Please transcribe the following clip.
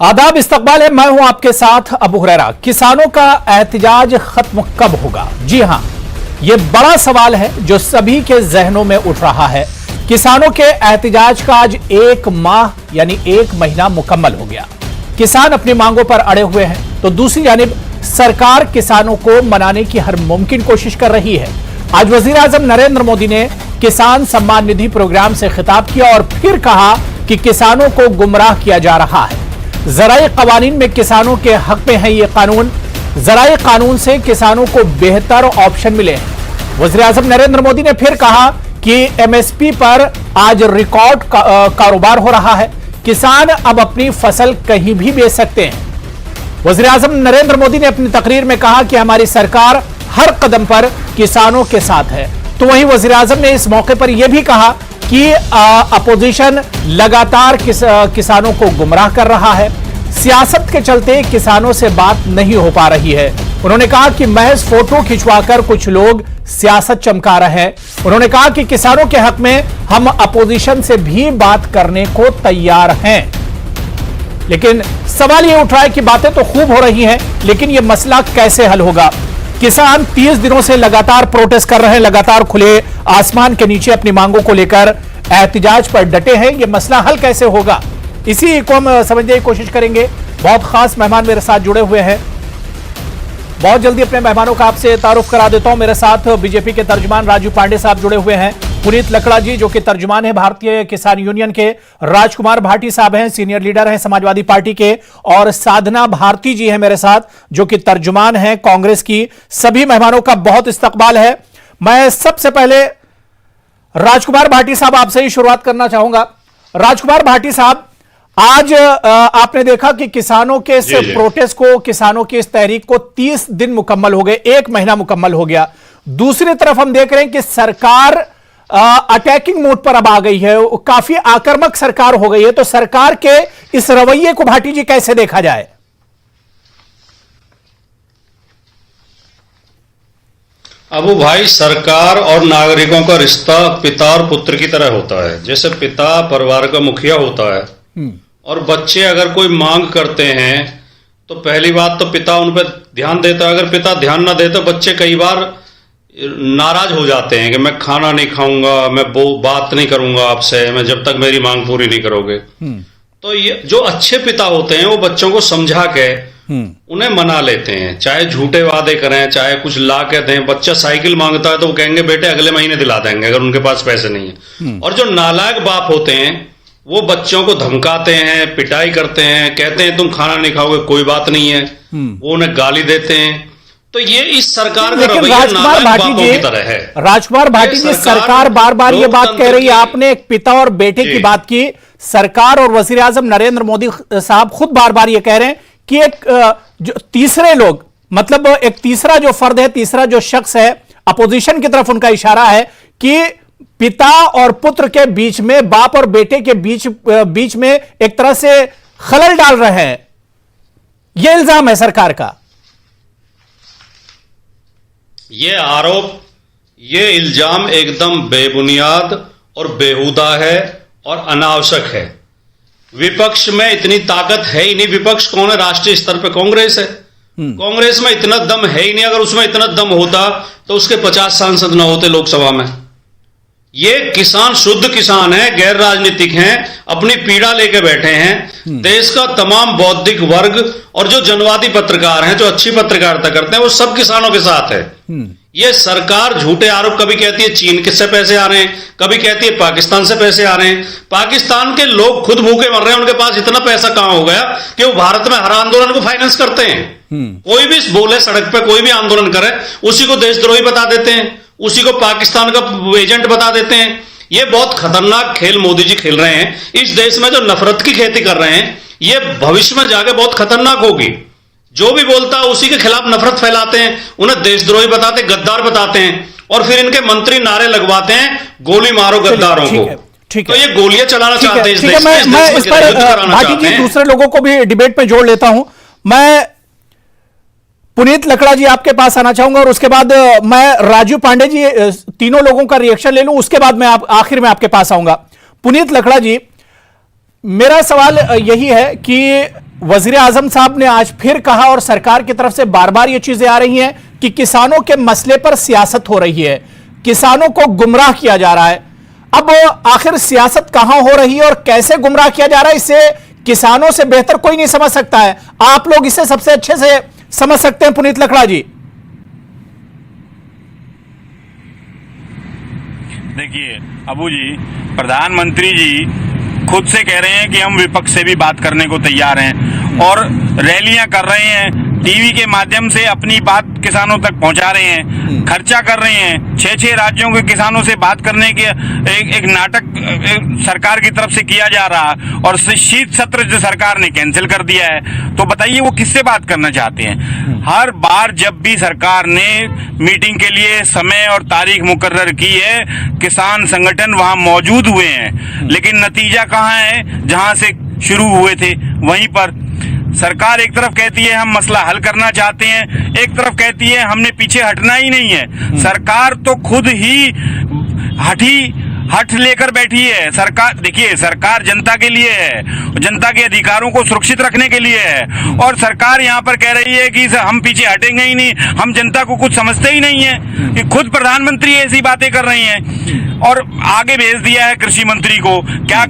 आदाब, इस्तकबाल है। मैं हूं आपके साथ अबू हुरैरा। किसानों का एहतजाज खत्म कब होगा? जी हां, यह बड़ा सवाल है जो सभी के जहनों में उठ रहा है। किसानों के एहतजाज का आज 1 माह यानी 1 महीना मुकम्मल हो गया। किसान अपनी मांगों पर अड़े हुए हैं, तो दूसरी जानिब सरकार किसानों को मनाने की हर मुमकिन कोशिश कर रही है। आज वजीर आजम नरेंद्र मोदी ने किसान सम्मान निधि प्रोग्राम से खिताब किया और फिर कहा कि किसानों को गुमराह किया जा रहा है। ज़राए क़वानीन में किसानों के हक में है ये कानून। ज़राए कानून से किसानों को बेहतर ऑप्शन मिले हैं। वज़ीर आज़म नरेंद्र मोदी ने फिर कहा कि एमएसपी पर आज रिकॉर्ड कारोबार हो रहा है। किसान अब अपनी फसल कहीं भी बेच सकते हैं। वज़ीर आज़म नरेंद्र मोदी ने अपनी तकरीर में कहा कि हमारी सरकार हर कदम पर किसानों के साथ है। तो वहीं वज़ीर आज़म ने इस मौके पर यह भी कहा कि अपोजिशन लगातार किसानों को गुमराह कर रहा है। सियासत के चलते किसानों से बात नहीं हो पा रही है। उन्होंने कहा कि महज फोटो खिंचवाकर कुछ लोग सियासत चमका रहे हैं। उन्होंने कहा कि किसानों के हक में हम अपोजिशन से भी बात करने को तैयार हैं। लेकिन सवाल यह उठ रहा है कि बातें तो खूब हो रही हैं, लेकिन यह मसला कैसे हल होगा? किसान 30 दिनों से लगातार प्रोटेस्ट कर रहे हैं, लगातार खुले आसमान के नीचे अपनी मांगों को लेकर एहतजाज पर डटे हैं। यह मसला हल कैसे होगा, इसी को हम समझने की कोशिश करेंगे। बहुत खास मेहमान मेरे साथ जुड़े हुए हैं। बहुत जल्दी अपने मेहमानों का आपसे तारुफ करा देता हूं। मेरे साथ बीजेपी के तर्जुमान राजू पांडे साहब जुड़े हुए हैं, पुनीत लकड़ा जी जो कि तर्जुमान है भारतीय किसान यूनियन के, राजकुमार भाटी साहब हैं, सीनियर लीडर हैं समाजवादी पार्टी के, और साधना भारती जी हैं मेरे साथ जो कि तर्जुमान हैं कांग्रेस की। सभी मेहमानों का बहुत इस्तकबाल है। मैं सबसे पहले राजकुमार भाटी साहब आपसे ही शुरुआत करना चाहूंगा। राजकुमार भाटी साहब, आज आपने देखा कि किसानों के इस प्रोटेस्ट को, किसानों की इस तहरीक को 30 दिन मुकम्मल हो गए, 1 महीना मुकम्मल हो गया। दूसरी तरफ हम देख रहे हैं कि सरकार अटैकिंग मोड पर अब आ गई है, काफी आक्रामक सरकार हो गई है। तो सरकार के इस रवैये को भाटी जी कैसे देखा जाए? अबू भाई, सरकार और नागरिकों का रिश्ता पिता और पुत्र की तरह होता है। जैसे पिता परिवार का मुखिया होता है और बच्चे अगर कोई मांग करते हैं तो पहली बात तो पिता उन पर ध्यान देता है। अगर पिता ध्यान ना दे तो बच्चे कई बार नाराज हो जाते हैं कि मैं खाना नहीं खाऊंगा, मैं बात नहीं करूंगा आपसे, मैं जब तक मेरी मांग पूरी नहीं करोगे। तो ये जो अच्छे पिता होते हैं वो बच्चों को समझा के उन्हें मना लेते हैं, चाहे झूठे वादे करें, चाहे कुछ ला के दें। बच्चा साइकिल मांगता है तो वो कहेंगे बेटे अगले महीने दिला देंगे अगर उनके पास पैसे नहीं है। और जो नालायक बाप होते हैं वो बच्चों को धमकाते हैं, पिटाई करते हैं, कहते हैं तुम खाना नहीं खाओगे कोई बात नहीं है, वो उन्हें गाली देते हैं। तो ये इस सरकार का रवैया नालायक बापों की तरह है। राजकुमार भाटी जी, सरकार बार बार ये बात कह रही है, आपने एक पिता और बेटे की बात की। सरकार और वजीर आजम नरेंद्र मोदी साहब खुद बार बार ये कह रहे हैं कि एक जो तीसरे लोग, मतलब एक तीसरा जो फर्द है, तीसरा जो शख्स है, अपोजिशन की तरफ उनका इशारा है कि पिता और पुत्र के बीच में, बाप और बेटे के बीच में एक तरह से खलल डाल रहे हैं। यह इल्जाम है सरकार का। ये आरोप, ये इल्जाम एकदम बेबुनियाद और बेहुदा है और अनावश्यक है। विपक्ष में इतनी ताकत है ही नहीं। विपक्ष कौन है? राष्ट्रीय स्तर पे कांग्रेस है। कांग्रेस में इतना दम है ही नहीं। अगर उसमें इतना दम होता तो उसके 50 सांसद ना होते लोकसभा में। ये किसान शुद्ध किसान है, गैर राजनीतिक हैं, अपनी पीड़ा लेके बैठे हैं। देश का तमाम बौद्धिक वर्ग और जो जनवादी पत्रकार हैं, जो अच्छी पत्रकारिता करते हैं, वो सब किसानों के साथ है। ये सरकार झूठे आरोप, कभी कहती है चीन से पैसे आ रहे हैं, कभी कहती है पाकिस्तान से पैसे आ रहे हैं। पाकिस्तान के लोग खुद भूखे मर रहे हैं, उनके पास इतना पैसा कहां हो गया कि वो भारत में हर आंदोलन को फाइनेंस करते हैं। कोई भी बोले सड़क पे, कोई भी आंदोलन करे, उसी को देशद्रोही बता देते हैं, उसी को पाकिस्तान का एजेंट बता देते हैं। ये बहुत खतरनाक खेल मोदी जी खेल रहे हैं। इस देश में जो नफरत की खेती कर रहे हैं, ये भविष्य में जाके बहुत खतरनाक होगी। जो भी बोलता है उसी के खिलाफ नफरत फैलाते हैं, उन्हें देशद्रोही बताते, गद्दार बताते हैं, और फिर इनके मंत्री नारे लगवाते हैं गोली मारो गद्दारों को। तो ये गोलियां चलाना चाहते हैं इस देश में। मैं इस पर भाटी जी दूसरे लोगों को भी डिबेट में जोड़ लेता हूं। मैं पुनीत लकड़ा जी आपके पास आना चाहूंगा और उसके बाद मैं राजू पांडे जी, तीनों लोगों का रिएक्शन ले लूं, उसके बाद मैं आखिर में आपके पास आऊंगा। पुनीत लकड़ा जी, मेरा सवाल यही है कि वजीर आजम साहब ने आज फिर कहा और सरकार की तरफ से बार बार ये चीजें आ रही हैं कि किसानों के मसले पर सियासत हो रही है, किसानों को गुमराह किया जा रहा है। अब आखिर सियासत कहां हो रही है और कैसे गुमराह किया जा रहा है, इसे किसानों से बेहतर कोई नहीं समझ सकता है। आप लोग इसे सबसे अच्छे से समझ सकते हैं, पुनीत लकड़ा जी। देखिए अबू जी, प्रधानमंत्री जी खुद से कह रहे हैं कि हम विपक्ष से भी बात करने को तैयार हैं और रैलियां कर रहे हैं, टीवी के माध्यम से अपनी बात किसानों तक पहुंचा रहे हैं, खर्चा कर रहे हैं। 6 राज्यों के किसानों से बात करने के एक नाटक सरकार की तरफ से किया जा रहा और शीत सत्र जो सरकार ने कैंसिल कर दिया है। तो बताइए वो किससे बात करना चाहते हैं। हर बार जब भी सरकार ने मीटिंग के लिए समय और तारीख मुकर्रर की है, किसान संगठन वहां मौजूद हुए हैं, लेकिन नतीजा कहां है? जहां से शुरू हुए थे वहीं पर सरकार एक तरफ कहती है हम मसला हल करना चाहते हैं, एक तरफ कहती है हमने पीछे हटना ही नहीं है। सरकार तो खुद ही हट लेकर बैठी है। सरकार देखिए, सरकार जनता के लिए है, जनता के अधिकारों को सुरक्षित रखने के लिए है, और सरकार यहाँ पर कह रही है कि हम पीछे हटेंगे ही नहीं, हम जनता को कुछ समझते ही नहीं है। कि खुद प्रधानमंत्री ऐसी बातें कर रही हैं और आगे भेज दिया है कृषि मंत्री को। क्या